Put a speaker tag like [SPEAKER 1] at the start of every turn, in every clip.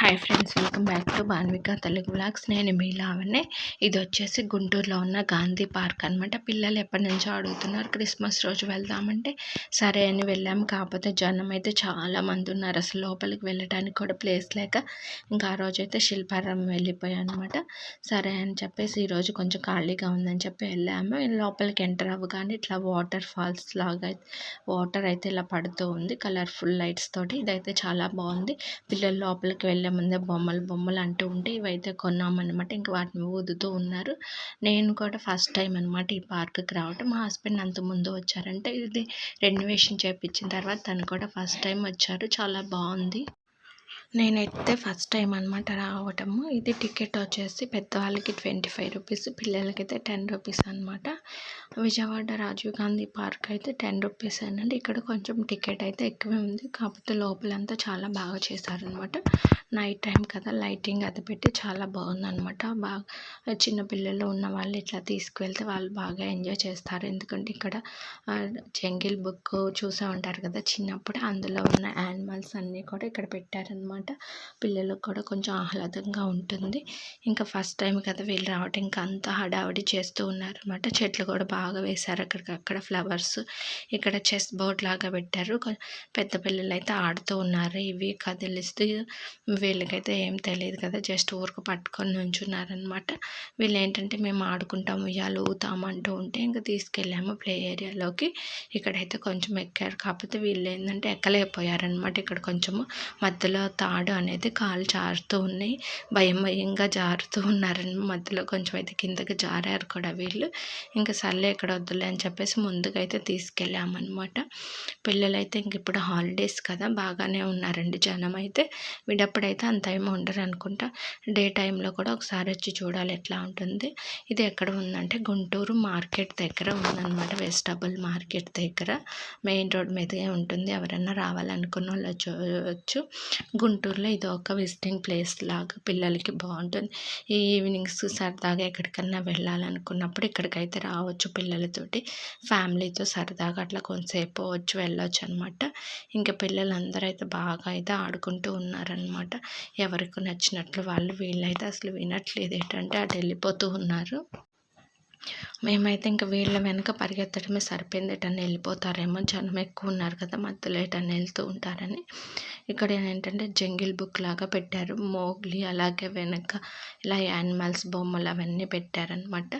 [SPEAKER 1] Hi friends, welcome back to Banvika Telugu vlogs. నేను మీ లావణ్య. ఇది వచ్చేసి గుంటూరులో ఉన్న గాంధీ పార్క్ అనమాట. పిల్లలు ఎప్పటి నుంచో అడుగుతున్నారు క్రిస్మస్ రోజు వెళ్దామంటే సరే అని వెళ్ళాము. కాకపోతే జనం అయితే చాలామంది ఉన్నారు, అసలు లోపలికి వెళ్ళడానికి కూడా ప్లేస్ లేక ఇంకా ఆ రోజు అయితే శిల్పారామం వెళ్ళిపోయాం అనమాట. సరే అని చెప్పేసి ఈరోజు కొంచెం ఖాళీగా ఉందని చెప్పి వెళ్ళాము. లోపలికి ఎంటర్ అవ్వగానే ఇట్లా వాటర్ ఫాల్స్ లాగా వాటర్ అయితే ఇలా పడుతూ ఉంది, కలర్ఫుల్ లైట్స్ తోటి. ఇదైతే చాలా బాగుంది. పిల్లలు లోపలికి వెళ్ళే ముందే బొమ్మలు అంటూ ఉంటే ఇవైతే కొన్నామన్నమాట. ఇంకా వాటిని ఊదుతూ ఉన్నారు. నేను కూడా ఫస్ట్ టైం అనమాట ఈ పార్క్కి రావటం. మా హస్బెండ్ అంత ముందు వచ్చారంటే ఇది రెనోవేషన్ చేయించిన తర్వాత తను కూడా ఫస్ట్ టైం వచ్చారు. చాలా బాగుంది. నేనైతే ఫస్ట్ టైం అనమాట రావటము. ఇది టికెట్ వచ్చేసి పెద్దవాళ్ళకి 25 రూపీస్, పిల్లలకైతే 10 రూపీస్ అనమాట. విజయవాడ రాజీవ్ గాంధీ పార్క్ అయితే 10 రూపీస్ అనండి. ఇక్కడ కొంచెం టికెట్ అయితే ఎక్కువే ఉంది, కాకపోతే లోపలంతా చాలా బాగా చేశారనమాట. నైట్ టైం కదా, లైటింగ్ అది పెట్టి చాలా బాగుందనమాట. బాగా చిన్నపిల్లలు ఉన్న వాళ్ళు ఇట్లా తీసుకువెళ్తే వాళ్ళు బాగా ఎంజాయ్ చేస్తారు. ఎందుకంటే ఇక్కడ జంగిల్ బుక్ చూసే ఉంటారు కదా చిన్నప్పుడు, అందులో ఉన్న యానిమల్స్ అన్నీ కూడా ఇక్కడ పెట్టారనమాట. పిల్లలకు కూడా కొంచెం ఆహ్లాదంగా ఉంటుంది. ఇంకా ఫస్ట్ టైం కదా వీళ్ళు రావటం, ఇంకా అంతా హడావిడి చేస్తూ ఉన్నారనమాట. చెట్లు కూడా బాగా వేశారు అక్కడికక్కడ ఫ్లవర్స్. ఇక్కడ చెస్ బోర్డ్ లాగా పెట్టారు. పెద్ద పిల్లలు అయితే ఆడుతూ ఉన్నారు. ఇవి కదిలిస్తూ వీళ్ళకైతే ఏం తెలియదు కదా, జస్ట్ ఊరికి పట్టుకొని నుంచున్నారనమాట. వీళ్ళు ఏంటంటే మేము ఆడుకుంటాము, ఉయ్యాలు ఊతాము అంటూ ఉంటే ఇంకా తీసుకెళ్ళాము ప్లే ఏరియాలోకి. ఇక్కడైతే కొంచెం ఎక్కారు, కాకపోతే వీళ్ళు ఏంటంటే ఎక్కలేకపోయారనమాట. ఇక్కడ కొంచెము మధ్యలో తాడు అనేది కాలు జారుతూ ఉన్నాయి, భయంగా జారుతూ ఉన్నారని మధ్యలో కొంచెం అయితే కిందకి జారారు కూడా వీళ్ళు. ఇంకా సర్లే ఇక్కడ వద్దులే అని చెప్పేసి ముందుకైతే తీసుకెళ్ళామన్నమాట. పిల్లలైతే ఇంక ఇప్పుడు హాలిడేస్ కదా, బాగానే ఉన్నారండి. జనం అయితే విడప్పుడైతే అంత ఏమో ఉండరు అనుకుంటా. డే టైంలో కూడా ఒకసారి వచ్చి చూడాలి ఎట్లా ఉంటుంది. ఇది ఎక్కడ ఉందంటే గుంటూరు మార్కెట్ దగ్గర ఉందన్నమాట. వెజిటబుల్ మార్కెట్ దగ్గర మెయిన్ రోడ్ మీదే ఉంటుంది. ఎవరైనా రావాలనుకున్న వాళ్ళు వచ్చి గుంటూరులో ఇది ఒక విజిటింగ్ ప్లేస్ లాగా పిల్లలకి బాగుంటుంది. ఈ ఈవినింగ్స్ సరదాగా ఎక్కడికన్నా వెళ్ళాలనుకున్నప్పుడు ఇక్కడికైతే రావచ్చు పిల్లలతోటి, ఫ్యామిలీతో సరదాగా అట్లా కొంతసేపు వచ్చి వెళ్ళొచ్చు అనమాట. ఇంకా పిల్లలందరూ అయితే బాగా అయితే ఆడుకుంటూ ఉన్నారనమాట. ఎవరికి నచ్చినట్లు వాళ్ళు. వీళ్ళైతే అసలు వినట్లేదు, ఏంటంటే అటు వెళ్ళిపోతూ ఉన్నారు. మేమైతే ఇంకా వీళ్ళ వెనక పరిగెత్తడమే సరిపోయింది. ఎటన్నా వెళ్ళిపోతారేమో, జనం ఎక్కువ ఉన్నారు కదా, మధ్యలో ఎటన్నా వెళ్తూ ఉంటారని. ఇక్కడ ఏంటంటే జంగిల్ బుక్ లాగా పెట్టారు. మోగ్లీ అలాగే వెనక ఇలా యానిమల్స్ బొమ్మలు అవన్నీ పెట్టారనమాట.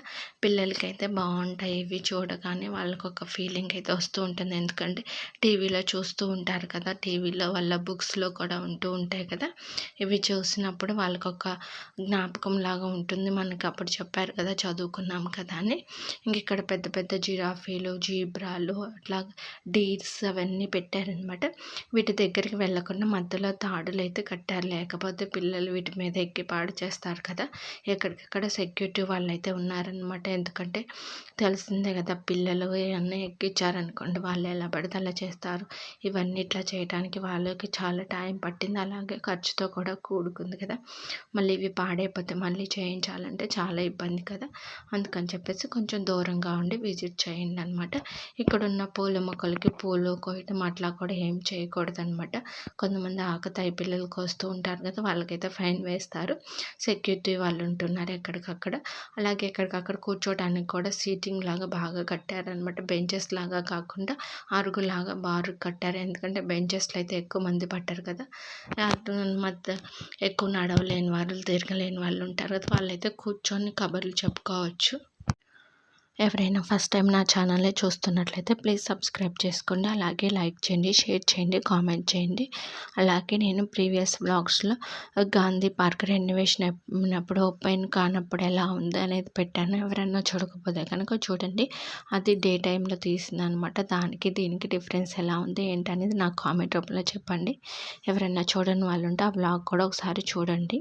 [SPEAKER 1] పిల్లలకైతే బాగుంటాయి ఇవి చూడగానే. వాళ్ళకి ఒక ఫీలింగ్ అయితే వస్తూ ఉంటుంది, ఎందుకంటే టీవీలో చూస్తూ ఉంటారు కదా, టీవీలో వాళ్ళ బుక్స్లో కూడా ఉంటూ ఉంటాయి కదా. ఇవి చూసినప్పుడు వాళ్ళకి ఒక జ్ఞాపకం లాగా ఉంటుంది. మనకి అప్పుడు చెప్పారు కదా, చదువుకున్నాం కదా అని. ఇంక ఇక్కడ పెద్ద పెద్ద జిరాఫీలు, జీబ్రాలు, అట్లా డీర్స్ అవన్నీ పెట్టారనమాట. వీటి దగ్గరికి వెళ్ళకుండా మధ్యలో తాడులు అయితే కట్టారు, లేకపోతే పిల్లలు వీటి మీద ఎక్కి పాడు చేస్తారు కదా. ఎక్కడికక్కడ సెక్యూరిటీ వాళ్ళు అయితే ఉన్నారనమాట. ఎందుకంటే తెలిసిందే కదా, పిల్లలు ఇవన్నీ ఎక్కించారనుకోండి వాళ్ళు ఎలా పడితే అలా చేస్తారు. ఇవన్నీ ఇట్లా చేయడానికి వాళ్ళకి చాలా టైం పట్టింది, అలాగే ఖర్చుతో కూడా కూడుకుంది కదా. మళ్ళీ ఇవి పాడైపోతే మళ్ళీ చేయించాలంటే చాలా ఇబ్బంది కదా. అందుకని చెప్పేసి కొంచెం దూరంగా ఉండి విజిట్ చేయండి అనమాట. ఇక్కడున్న పూల మొక్కలకి పూలు కోయటం అట్లా కూడా ఏం చేయకూడదు అనమాట. కొంతమంది ఆకతాయి పిల్లలు కోస్తూ ఉంటారు కదా, వాళ్ళకైతే ఫైన్ వేస్తారు. సెక్యూరిటీ వాళ్ళు ఉంటున్నారు ఎక్కడికక్కడ. అలాగే ఎక్కడికక్కడ కూర్చోడానికి కూడా సీటింగ్ లాగా బాగా కట్టారనమాట. బెంచెస్ లాగా కాకుండా అరుగులాగా బారు కట్టారు. ఎందుకంటే బెంచెస్లో అయితే ఎక్కువ మంది పట్టారు కదా, మధ్య ఎక్కువ నడవలేని వాళ్ళు, తిరగలేని వాళ్ళు ఉంటారు కదా, వాళ్ళైతే కూర్చొని కబుర్లు చెప్పుకోవచ్చు. ఎవరైనా ఫస్ట్ టైం నా ఛానల్ని చూస్తున్నట్లయితే ప్లీజ్ సబ్స్క్రైబ్ చేసుకోండి. అలాగే లైక్ చేయండి, షేర్ చేయండి, కామెంట్ చేయండి. అలాగే నేను ప్రీవియస్ బ్లాగ్స్లో గాంధీ పార్క్ రెనోవేషన్ అయినప్పుడు ఓపెన్ కానప్పుడు ఎలా ఉంది అనేది పెట్టాను. ఎవరైనా చూడకపోతే కనుక చూడండి. అది డే టైంలో తీసింది అనమాట. దానికి దీనికి డిఫరెన్స్ ఎలా ఉంది ఏంటనేది నాకు కామెంట్ రూపంలో చెప్పండి. ఎవరైనా చూడని వాళ్ళు ఉంటే ఆ బ్లాగ్ కూడా ఒకసారి చూడండి.